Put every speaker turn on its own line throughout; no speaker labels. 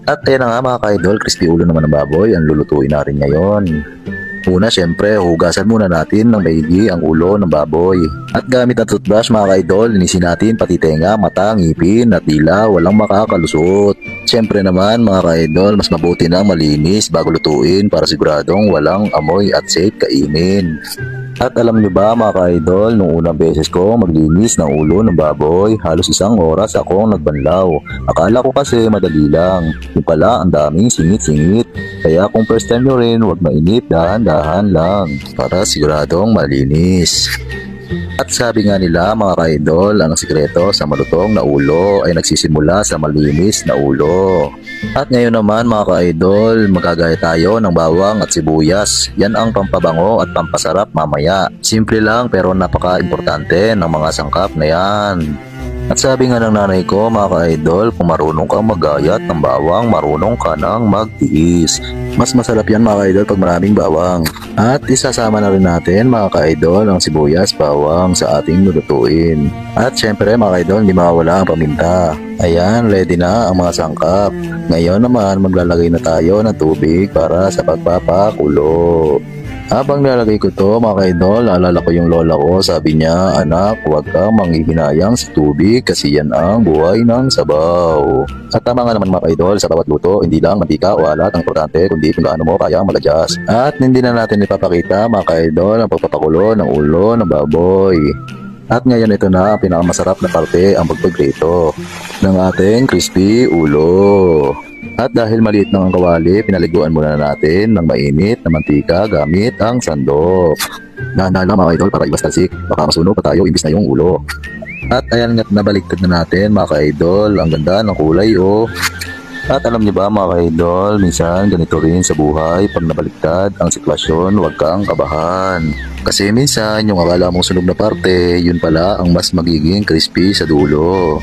At ayan na nga mga ka-idol, crispy ulo naman ng baboy ang lulutuin natin ngayon. Una, syempre, hugasan muna natin ng maigi ang ulo ng baboy. At gamit ang toothbrush mga ka-idol, linisin natin pati tenga, mata, ngipin at dila, walang makakalusot. Syempre naman mga ka-idol, mas mabuti nang malinis bago lutuin para siguradong walang amoy at safe kainin. At alam nyo ba mga ka-idol, nung unang beses ko maglinis ng ulo ng baboy, halos 1 oras akong nagbanlaw. Akala ko kasi madali lang, yung pala ang daming singit-singit. Kaya kung first time nyo rin, huwag mainit, dahan-dahan lang para siguradong malinis. At sabi nga nila mga ka-idol, ang sikreto sa malutong na ulo ay nagsisimula sa malinis na ulo. At ngayon naman mga ka-idol, magagaya tayo ng bawang at sibuyas. Yan ang pampabango at pampasarap mamaya. Simple lang pero napaka-importante ng mga sangkap na yan. At sabi nga ng nanay ko mga ka-idol, kung marunong kang magayat ng bawang, marunong ka nang magtiis. Mas masarap yan mga ka-idol pag maraming bawang. At isasama na rin natin mga ka-idol ang sibuyas, bawang sa ating lulutuin. At syempre mga ka-idol, hindi mawawala ang paminta. Ayan, ready na ang mga sangkap. Ngayon naman maglalagay na tayo ng tubig para sa pagpapakulo. Habang nilalagay ko to mga ka-idol, naalala ko yung lola ko, sabi niya, anak, huwag kang manghihinayang sa tubig kasi yan ang buhay ng sabaw. At tama nga naman mga ka-idol, sa bawat luto, hindi lang mantika o alat ang importante, kundi kung gaano mo kayang mag-adjust. At hindi na natin ipapakita mga ka-idol ang pagpapakulo ng ulo ng baboy. At ngayon ito na ang pinakamasarap na parte, ang pagpagrito ng ating crispy ulo. At dahil maliit lang ang kawali, pinaliguan muna natin ng mainit na mantika gamit ang sandok. Dahan-dahan lang mga idol para ibas talsik, baka masunog pa tayo imbis na yung ulo. At ayan nga't nabaliktad na natin mga ka-idol, ang ganda ng kulay oh. At alam niyo ba mga ka-idol, minsan ganito rin sa buhay, pag nabaliktad ang sitwasyon, huwag kang kabahan. Kasi minsan yung akala mong sunog na parte, yun pala ang mas magiging crispy sa dulo.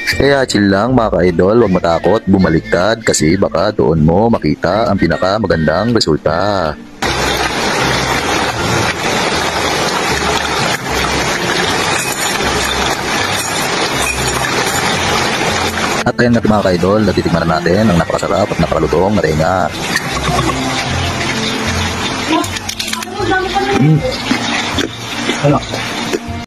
Kaya chill lang mga ka-idol, huwag matakot bumaliktad kasi baka doon mo makita ang pinakamagandang resulta. At ayan natin mga ka-idol, natitikman na natin ang napakasarap at napakalutong na tenga. Ano?